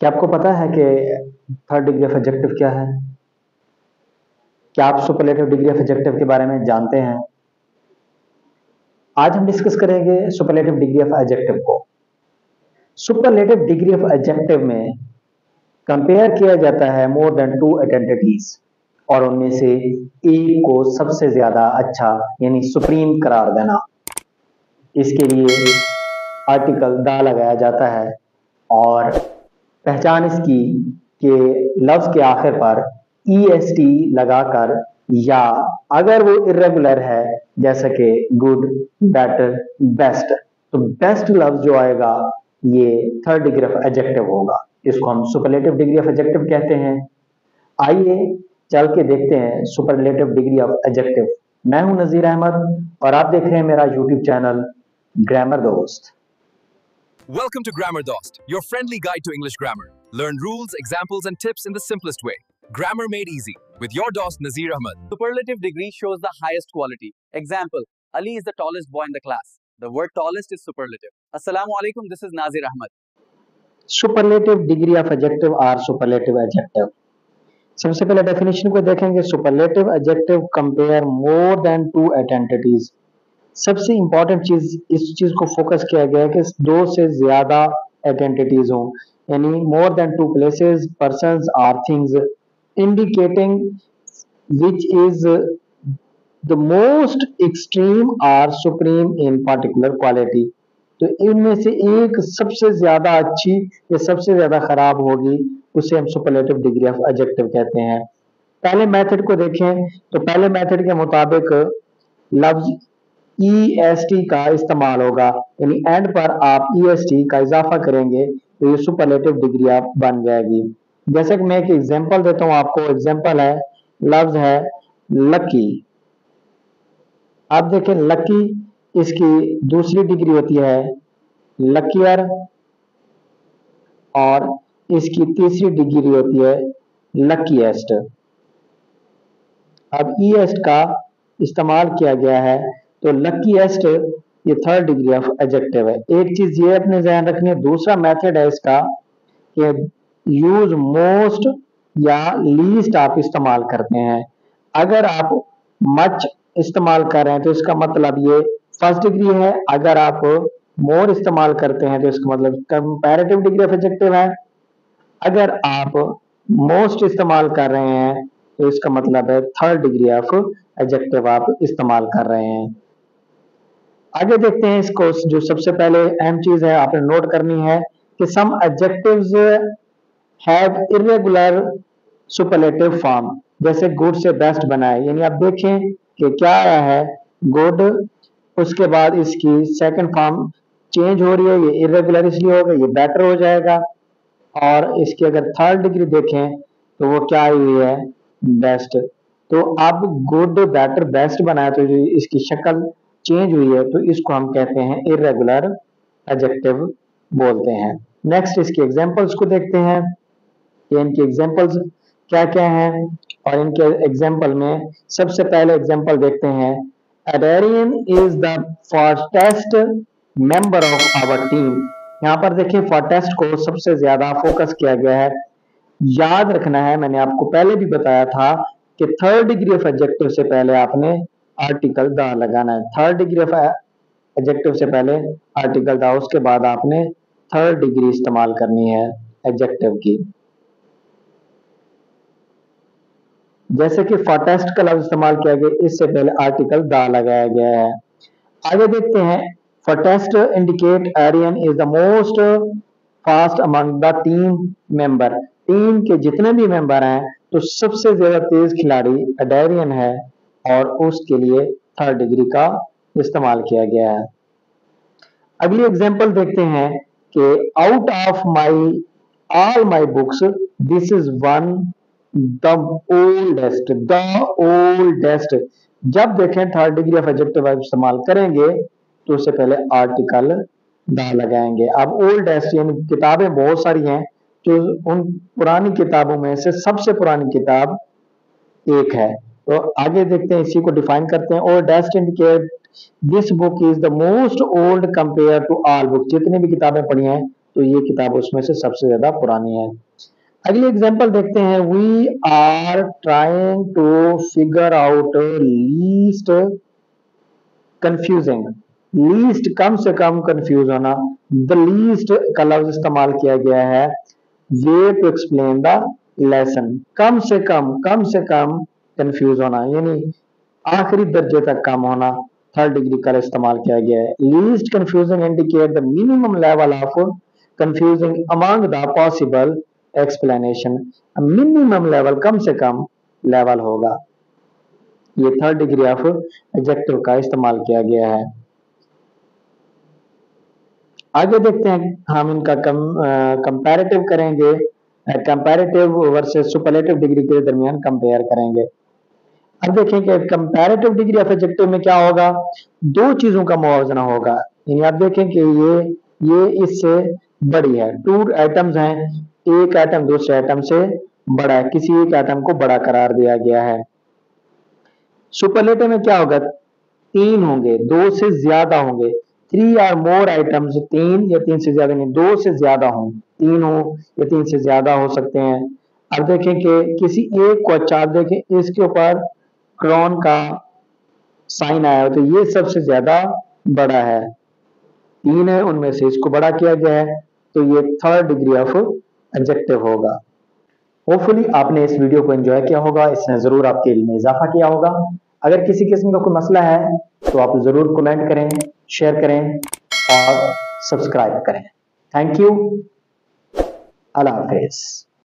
क्या आपको पता है कि थर्ड डिग्री ऑफ एडजेक्टिव क्या है? क्या आप सुपरलेटिव डिग्री ऑफ एडजेक्टिव के बारे में जानते हैं? आज हम डिस्कस करेंगे सुपरलेटिव डिग्री ऑफ एडजेक्टिव को। सुपरलेटिव डिग्री ऑफ एडजेक्टिव में कंपेयर किया जाता है मोर देन टू आइडेंटिटीज और उनमें से एक को सबसे ज्यादा अच्छा यानी सुप्रीम करार देना। इसके लिए आर्टिकल द लगाया जाता है और पहचान इसकी कि लफ्ज के आखिर पर EST लगाकर या अगर वो इरेगुलर है जैसे कि गुड, बेटर, बेस्ट, तो बेस्ट लफ्ज जो आएगा ये थर्ड डिग्री ऑफ एडजेक्टिव होगा। इसको हम सुपरलेटिव डिग्री ऑफ एडजेक्टिव कहते हैं। आइए चल के देखते हैं सुपरलेटिव डिग्री ऑफ एडजेक्टिव। मैं हूं नजीर अहमद और आप देख रहे हैं मेरा यूट्यूब चैनल ग्रामर दोस्त। Welcome to Grammar Dost, your friendly guide to English grammar. Learn rules, examples, and tips in the simplest way. Grammar made easy with your Dost Nazir Ahmed. Superlative degree shows the highest quality. Example: Ali is the tallest boy in the class. The word tallest is superlative. Assalamu alaikum, this is Nazir Ahmed. Superlative degree of adjective are superlative adjective. सबसे पहले definition को देखेंगे। Superlative adjective compare more than two identities. सबसे important चीज इस चीज को focus किया गया है कि दो से ज्यादा आइडेंटिटीज हों, यानी more than two places, persons और things, indicating which is the most extreme और सुप्रीम इन पार्टिकुलर क्वालिटी। तो इनमें से एक सबसे ज्यादा अच्छी या सबसे ज्यादा खराब होगी, उसे हम सुपरलेटिव डिग्री ऑफ एडजेक्टिव कहते हैं। पहले मेथड को देखें तो पहले मेथड के मुताबिक लफ्ज EST का इस्तेमाल होगा, यानी एंड पर आप EST का इजाफा करेंगे तो ये सुपरलेटिव डिग्री आप बन जाएगी। जैसे कि मैं एक एग्जांपल देता हूं आपको। एग्जांपल है, लफ्ज है लकी। आप देखें लकी, इसकी दूसरी डिग्री होती है लकियर और इसकी तीसरी डिग्री होती है लकीएस्ट। अब EST का इस्तेमाल किया गया है तो लकीएस्ट ये थर्ड डिग्री ऑफ एडजेक्टिव है। एक चीज ये अपने ध्यान रखनी है। दूसरा मेथड है इसका कि यूज मोस्ट या लीस्ट आप इस्तेमाल करते हैं। अगर आप मच इस्तेमाल कर रहे हैं तो इसका मतलब ये फर्स्ट डिग्री है। अगर आप मोर इस्तेमाल करते हैं तो इसका मतलब कंपैरेटिव डिग्री ऑफ एडजेक्टिव है। अगर आप मोस्ट इस्तेमाल कर रहे हैं तो इसका मतलब है थर्ड डिग्री ऑफ एडजेक्टिव आप इस्तेमाल कर रहे हैं। आगे देखते हैं इसको। जो सबसे पहले अहम चीज है आपने नोट करनी है कि some adjectives have irregular superlative form. जैसे गुड से बेस्ट बनाए, यानी आप देखें कि क्या आया है गुड, उसके बाद इसकी सेकंड फॉर्म चेंज हो रही है, ये इरेगुलर इसलिए होगा, ये बेटर हो जाएगा। और इसकी अगर थर्ड डिग्री देखें तो वो क्या आई हुई है बेस्ट। तो अब गुड, बेटर, बेस्ट बनाया तो जो इसकी शक्ल चेंज हुई है तो इसको हम कहते हैं इरेगुलर एडजेक्टिव बोलते हैं। नेक्स्ट इसके एग्जांपल्स को देखते हैं कि इनके एग्जांपल्स क्या क्या हैं। और इनके एग्जांपल में सबसे पहले एग्जांपल देखते हैं, Adrian is the fastest member of our team. यहाँ पर देखिए फास्टेस्ट को सबसे ज्यादा फोकस किया गया है। याद रखना है, मैंने आपको पहले भी बताया था कि थर्ड डिग्री ऑफ एडजेक्टिव से पहले आपने आर्टिकल द लगाना है। थर्ड डिग्री ऑफ एडजेक्टिव से पहले आर्टिकल द, उसके बाद आपने थर्ड डिग्री इस्तेमाल करनी है एडजेक्टिव की। जैसे कि फास्टेस्ट का लफ्ज इस्तेमाल किया गया, इससे पहले आर्टिकल द लगाया गया है। आगे देखते हैं, fastest indicate Aryan is the most fast among the team member. Team के जितने भी मेंबर हैं तो सबसे ज्यादा तेज खिलाड़ी एडेरियन है और उसके लिए थर्ड डिग्री का इस्तेमाल किया गया है। अगली एग्जांपल देखते हैं कि out of my all my books this is one the oldest. The oldest जब देखें थर्ड डिग्री ऑफ एडजेक्टिव इस्तेमाल करेंगे तो उससे पहले आर्टिकल द लगाएंगे। अब ओल्डेस्ट यानी किताबें बहुत सारी हैं, जो उन पुरानी किताबों में से सबसे पुरानी किताब एक है। तो आगे देखते हैं, इसी को डिफाइन करते हैं। Oldest indicate this book is the most old compare to all book. जितनी भी किताबें पढ़ी हैं तो ये किताब उसमें से सबसे ज्यादा पुरानी है। अगली एग्जांपल देखते हैं। We are trying to figure out least confusing. Least कम से कम कंफ्यूज होना। द लीस्ट का लफ्ज इस्तेमाल किया गया है way to explain the lesson. कम से कम कंफ्यूज होना यानी आखिरी दर्जे तक कम होना, थर्ड डिग्री का इस्तेमाल किया गया है। Least confusing indicate the minimum level of confusing among the possible explanation. Minimum level कम से कम लेवल होगा। ये थर्ड डिग्री ऑफ एडजेक्टिव का इस्तेमाल किया गया है। आगे देखते हैं हम इनका कंपैरेटिव करेंगे। कंपैरेटिव वर्सेस सुपरलेटिव डिग्री के दरमियान कंपेयर करेंगे। अब देखें कि कंपैरेटिव डिग्री ऑफ एडजेक्टिव में क्या होगा, दो चीजों का मुआवजना होगा। यानी आप देखें कि ये इससे बड़ी है, टू आइटम्स हैं, एक आइटम दूसरे आइटम से बड़ा है, किसी एक आइटम को बड़ा करार दिया गया है। सुपरलेटिव में क्या होगा, तीन होंगे, दो से ज्यादा होंगे, 3 और मोर आइटम्स, तीन या तीन से ज्यादा नहीं, दो से ज्यादा हों, तीन हो या तीन से ज्यादा हो सकते हैं। अब देखें कि किसी एक को, अच्छा आप देखें इसके ऊपर क्रॉन का साइन आया है, तो ये सबसे ज्यादा बड़ा है, तीन है उनमें से इसको बड़ा किया गया है, तो ये थर्ड डिग्री ऑफ एडजेक्टिव होगा। होपफुली आपने इस वीडियो को एंजॉय किया होगा, इसने जरूर आपके इल्म में इजाफा किया होगा। अगर किसी किस्म का कोई मसला है तो आप जरूर कमेंट करें, शेयर करें और सब्सक्राइब करें। Thank you. Allah Hafiz.